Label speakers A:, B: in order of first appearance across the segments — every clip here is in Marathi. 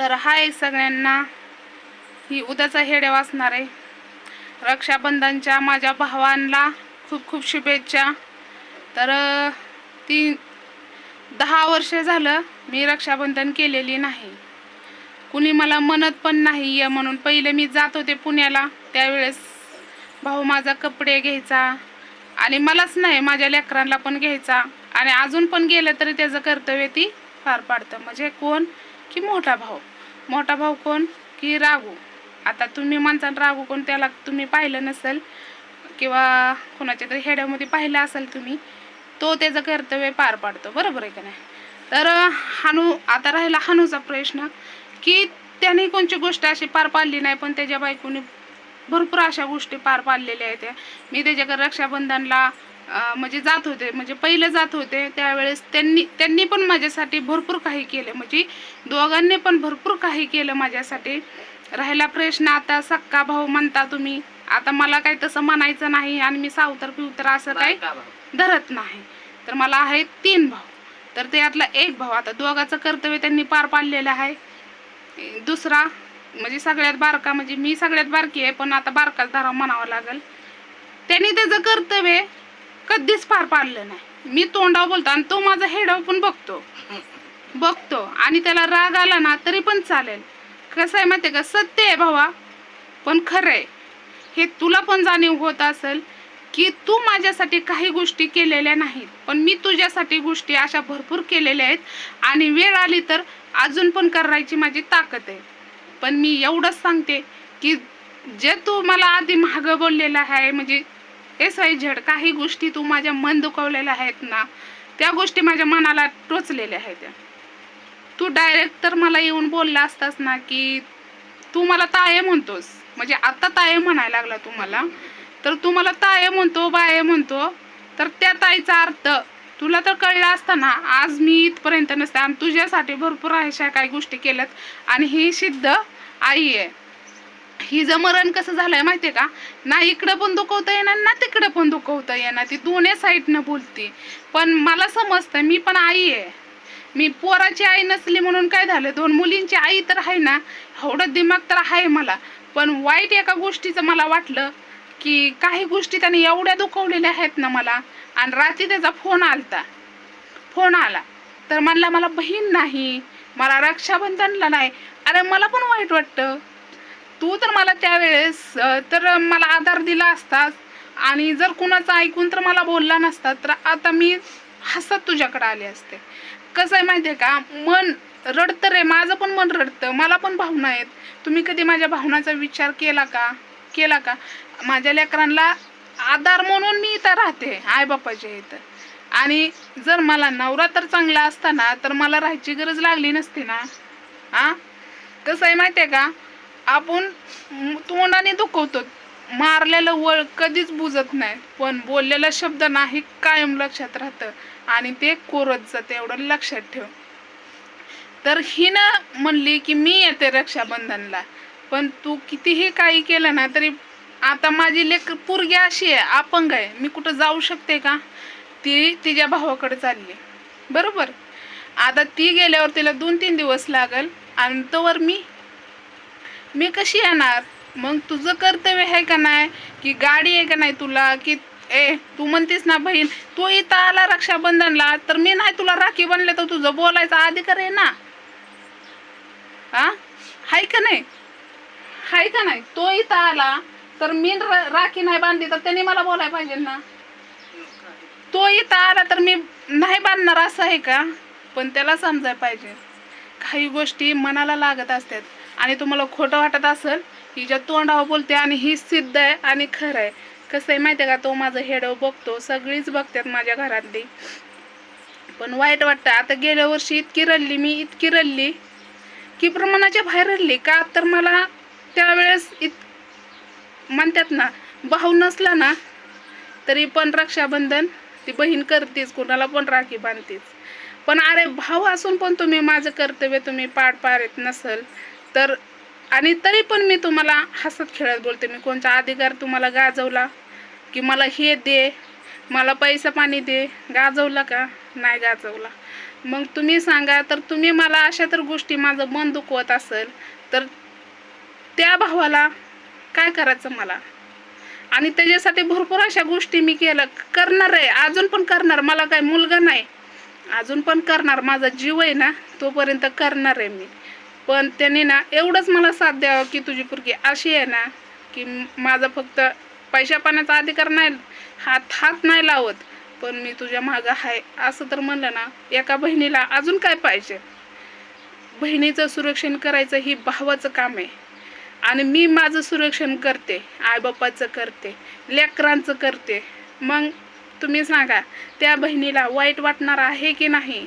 A: तर हाय सगळ्यांना, ही उद्याचा हेडे वाचणार आहे. रक्षाबंधनच्या माझ्या भावांना खूप खूप शुभेच्छा. तर ती 10 वर्ष झालं मी रक्षाबंधन केलेली नाही. कुणी मला म्हणत पण नाही आहे म्हणून. पहिले मी जात होते पुण्याला, त्यावेळेस भाऊ माझा कपडे घ्यायचा आणि मलाच नाही माझ्या लेकरांना पण घ्यायचा. आणि अजून पण गेलं तरी त्याचं कर्तव्य ती पार पाडतं. म्हणजे कोण की मोठा भाऊ. मोठा भाऊ कोण की राघू. आता तुम्ही म्हणता राघू कोण, त्याला तुम्ही पाहिलं नसेल किंवा कोणाच्या तरी हेड्यामध्ये पाहिलं असेल तुम्ही. तो त्याचं कर्तव्य पार पाडतो, बरोबर आहे का नाही. तर हानू, आता राहिला हानूचा प्रश्न की त्याने कोणची गोष्ट अशी पार पाडली नाही, पण त्याच्या बायकोने भरपूर अशा गोष्टी पार पाडलेल्या आहेत. मी त्याच्याकडे रक्षाबंधनला म्हणजे जात होते, म्हणजे पहिलं जात होते त्यावेळेस त्यांनी पण माझ्यासाठी भरपूर काही केलं. म्हणजे दोघांनी पण भरपूर काही केलं माझ्यासाठी. राहिला प्रश्न आता सक्का भाऊ म्हणता तुम्ही, आता मला काही तसं म्हणायचं नाही आणि मी सावतर पिवतर असं काही धरत नाही. तर मला आहे 3 भाऊ. तर त्यातला एक भाऊ, आता दोघाचं कर्तव्य त्यांनी पार पाडलेलं आहे. दुसरा म्हणजे सगळ्यात बारका, म्हणजे मी सगळ्यात बारकी आहे पण आता बारकाच धरा म्हणावं लागेल. त्यांनी त्याचं कर्तव्य कधीच पार पाडलं नाही. मी तोंडावर बोलतो आणि तो माझा हेडाव पण बघतो आणि त्याला राग आला ना तरी पण चालेल. कसं आहे माहिती आहे का, सत्य आहे भावा पण खरं आहे. हे तुला पण जाणीव होत असेल की तू माझ्यासाठी काही गोष्टी केलेल्या नाहीत, पण मी तुझ्यासाठी गोष्टी अशा भरपूर केलेल्या आहेत आणि वेळ आली तर अजून पण करायची माझी ताकद आहे. पण मी एवढंच सांगते की जे तू मला आधी मागं बोललेलं आहे, म्हणजे SYZ काही गोष्टी तू माझ्या मन दुखवलेल्या आहेत ना, त्या गोष्टी माझ्या मनाला टोचलेल्या आहेत. तू डायरेक्ट तर मला येऊन बोलला असतास ना की तू मला ताये म्हणतोस, म्हणजे आता ताये म्हणायला लागला तू मला. तर तू मला ताये म्हणतो, बाये म्हणतो, तर त्या ताईचा अर्थ तुला तर कळला असता ना, आज मी इथपर्यंत नसते. आणि तुझ्यासाठी भरपूर अशा काही गोष्टी केल्यात आणि ही सिद्ध आई आहे. हिचं मरण कसं झालंय माहितीये का, ना इकडं पण दुखवता येणार ना तिकडं पण दुखवता येणार. ती दोन्ही साईडनं बोलते. पण मला समजतं, मी पण आई आहे. मी पोराची आई नसली म्हणून काय झालं, 2 मुलींची आई तर आहे ना, एवढं दिमाग तर आहे मला. पण वाईट एका गोष्टीचं मला वाटलं की काही गोष्टी त्याने एवढ्या दुखवलेल्या आहेत ना मला. आणि रात्री त्याचा फोन आला तर म्हणला मला बहीण नाही, मला रक्षाबंधनला नाही. अरे मला पण वाईट वाटतं. तू तर मला त्यावेळेस तर मला आधार दिला असतास आणि जर कुणाचं ऐकून तर मला बोलला नसता, तर आता मी हसत तुझ्याकडे आले असते. कसं आहे माहिती आहे का, मन रडतं रे, माझं पण मन रडतं. मला पण भावना आहेत. तुम्ही कधी माझ्या भावनाचा विचार केला का? माझ्या लेकरांना आधार म्हणून मी इथं राहते आईबापाच्या इथं. आणि जर मला नवरा तर चांगला असता ना तर मला राहायची गरज लागली नसती ना. कसं आहे माहिती आहे का, आपण तोंडाने दुखवतो, मारलेलं वळ कधीच बुजत नाही, पण बोललेला शब्द नाही कायम लक्षात राहतं आणि ते कोरत जाते, एवढं लक्षात ठेव. तर हिनं म्हणली की मी येते रक्षाबंधनला, पण तू कितीही काही केलं ना तरी आता माझी पोरगी अशी आहे, अपंग आहे, मी कुठं जाऊ शकते का. ती तिच्या भावाकडे चालली, बरोबर. आता ती गेल्यावर तिला 2-3 दिवस लागल आणि तोवर मी कशी येणार. मग तुझं कर्तव्य आहे का नाही, की गाडी आहे का नाही तुला, की तू म्हणतेस ना बहीण, तू इथं आला रक्षाबंधनला तर मी नाही तुला राखी बनले तर तुझं बोलायचा अधिकार आहे ना. हाय का नाही. तो इथं आला तर मी राखी नाही बांधली तर त्याने मला बोलायला पाहिजे ना. तो इथं आला तर मी नाही बांधणार असं आहे का. पण त्याला समजायला पाहिजे काही गोष्टी मनाला लागत असतात. आणि तुम्हाला खोटं वाटत असेल, हिच्या तोंडावर बोलते आणि ही सिद्ध आहे आणि खरं आहे. कसं आहे माहिती आहे का, तो माझं हेडव बघतो, सगळीच बघतात माझ्या घरातली. पण वाईट वाटतं. आता गेल्या वर्षी इतकी रडली की प्रमाणाच्या बाहेर रडली. का तर मला त्यावेळेस म्हणतात ना, भाऊ नसला ना तरी पण रक्षाबंधन ती बहीण करतेच, कुणाला पण राखी बांधतेच. पण अरे भाऊ असून पण तुम्ही माझं कर्तव्य तुम्ही पार पाडत नसल तर, आणि तरी पण मी तुम्हाला हसत खेळत बोलते. मी कोणता अधिकार तुम्हाला गाजवला की मला हे दे, मला पैसा पाणी दे, गाजवला का? नाही गाजवला. मग तुम्ही सांगा, तर तुम्ही मला अशा तर गोष्टी माझं मन दुखवत असेल तर त्या भावाला काय करायचं मला? आणि त्याच्यासाठी भरपूर अशा गोष्टी मी करणार आहे, अजून पण करणार. मला काय मुलगा नाही, अजून पण करणार. माझा जीव आहे ना तोपर्यंत करणार आहे मी. पण त्यांनी ना एवढंच मला साथ द्यावं की तुझी पोरगी अशी आहे ना की माझा फक्त पैशा पाण्याचा अधिकार नाही, हात नाही लावत, पण मी तुझ्या मागं आहे असं तर म्हणलं ना. एका बहिणीला अजून काय पाहिजे? बहिणीचं सुरक्षण करायचं ही भावाचं काम आहे. आणि मी माझं सुरक्षण करते, आईबापाचं करते, लेकरांचं करते. मग तुम्ही सांगा, त्या बहिणीला वाईट वाटणार आहे की नाही?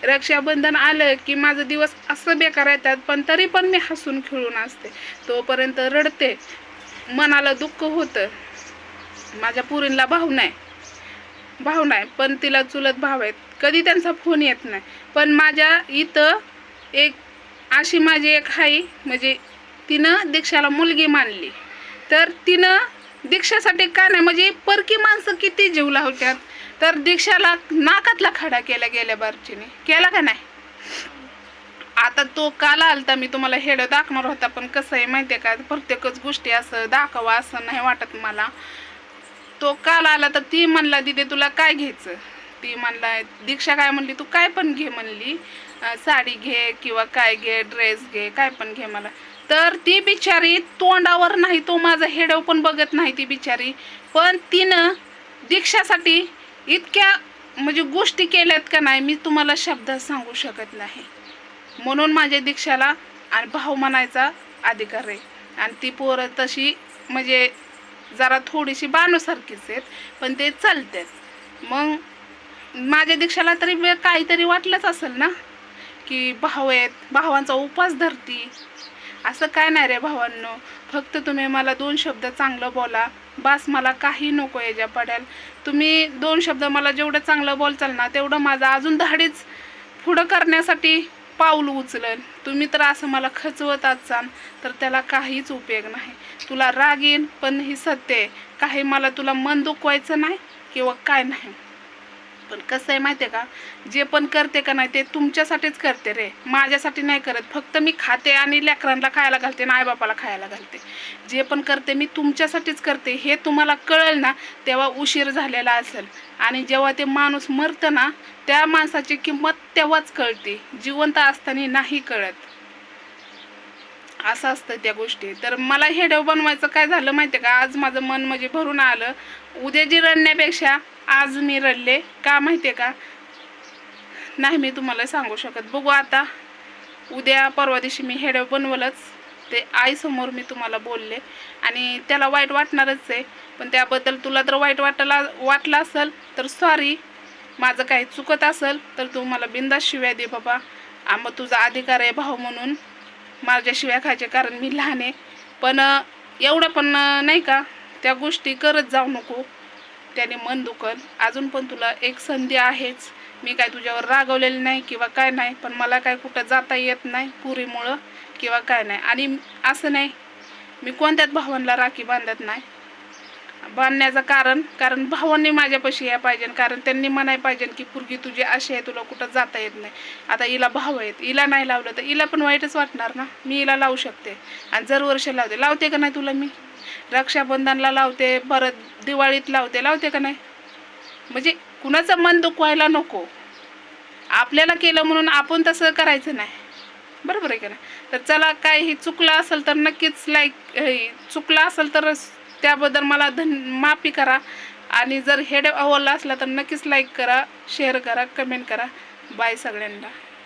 A: रक्षाबंधन आलं की माझं दिवस असं बेकार येतात, पण तरी पण मी हसून खेळून असते. तोपर्यंत रडते, मनाला दुःख होतं. माझ्या पुरीला भाऊ नाही, पण तिला चुलत भाव आहेत. कधी त्यांचा फोन येत नाही. पण माझ्या इथं एक अशी माझी एक आहे, म्हणजे तिनं दीक्षाला मुलगी मानली, तर तिनं दीक्षासाठी काय नाही, म्हणजे परकी माणसं किती जीव लावतात. तर दीक्षाला नाकातला खडा केला गेल्या बारचीने, केला का नाही? आता तो काल आलता, मी तुम्हाला हेड दाखवणार होता, पण कसं आहे माहिती आहे का, प्रत्येकच गोष्टी असं दाखवा असं नाही वाटत मला. तो काल आला तर ती म्हणला, दिदे तुला काय घ्यायचं? ती म्हणला, दीक्षा काय म्हणली, तू काय पण घे म्हणली, साडी घे किंवा काय घे, ड्रेस घे, काय पण घे मला. तर ती बिचारी तोंडावर नाही, तो माझा हेडव पण बघत नाही ती बिचारी, पण तिनं दीक्षासाठी इतक्या म्हणजे गोष्टी केल्यात का नाही, मी तुम्हाला शब्दात सांगू शकत नाही. म्हणून माझ्या दीक्षाला आणि भाऊ म्हणायचा अधिकार आहे. आणि ती पोरं तशी म्हणजे जरा थोडीशी बाणूसारखीच आहेत, पण ते चालतात. मग माझ्या दीक्षाला तरी काहीतरी वाटलंच असेल ना की भाऊ आहेत, भावांचा उपास धरती. असं काय नाही रे भावांनो, फक्त तुम्ही मला 2 शब्द चांगलं बोला बास, मला काही नको याच्या पडेल. तुम्ही 2 शब्द मला जेवढं चांगलं बोलचाल ना, तेवढं माझं अजून धाडीच पुढं करण्यासाठी पाऊल उचलेल. तुम्ही तर असं मला खचवत असाल तर त्याला काहीच उपयोग नाही. तुला राग येईल, पण ही सत्य आहे. काही मला तुला मन दुखवायचं नाही किंवा काय नाही. पण कसं आहे माहिती आहे का, जे पण करते का नाही ते तुमच्यासाठीच करते रे, माझ्यासाठी नाही करत. फक्त मी खाते आणि लेकरांना खायला घालते आणि आईबापाला खायला घालते. जे पण करते मी तुमच्यासाठीच करते. हे तुम्हाला कळेल ना तेव्हा उशीर झालेला असेल. आणि जेव्हा ते माणूस मरतं ना, त्या माणसाची किंमत तेव्हाच कळते, जिवंत असताना नाही कळत. असं असतं त्या गोष्टी. तर मला हेडव बनवायचं काय झालं माहिती आहे का, आज माझं मन म्हणजे भरून आलं. उद्या जी रडण्यापेक्षा आज मी रडले. का माहिती आहे का, नाही मी तुम्हाला सांगू शकत. बघू आता, उद्या परवा दिवशी मी हेडव बनवलंच. ते आईसमोर मी तुम्हाला बोलले आणि त्याला वाईट वाटणारच आहे. पण त्याबद्दल तुला जर वाईट वाटलं असेल तर सॉरी. माझं काही चुकत असेल तर तू मला बिनधास्त शिव्या दे बाबा. मग तुझा अधिकार आहे भाऊ म्हणून माझ्या शिव्या खायचे, कारण मी लहान आहे. पण एवढं पण नाही का त्या गोष्टी करत जाऊ नको, त्याने मन दुखल. अजून पण तुला एक संधी आहेच. मी काय तुझ्यावर रागवलेलं नाही किंवा काय नाही, पण मला काय कुठं जाता येत नाही पुरीमुळं किंवा काय नाही. आणि असं नाही मी कोणत्याच भावांना राखी बांधत नाही. बांधण्याचं कारण भावांनी माझ्यापाशी या पाहिजे, कारण त्यांनी म्हणाय पाहिजे की पोरगी तुझी अशी आहे, तुला कुठं जाता येत नाही. आता हिला भाव आहेत, हिला नाही लावलं तर हिला पण वाईटच वाटणार ना. मी हिला लावू शकते आणि जर वर्ष लावते का नाही तुला? मी रक्षाबंधनला लावते, परत दिवाळीत लावते का नाही? म्हणजे कुणाचं मन दुखवायला नको. आपल्याला केलं म्हणून आपण तसं करायचं नाही, बरोबर आहे का नाही? तर चला, काय ही चुकलं असेल तर नक्कीच चुकलं असेल तर त्याबद्दल मला माफी करा. आणि जर हेड आवडला असला तर नक्कीच लाईक करा, शेअर करा, कमेंट करा. बाय सगळ्यांना.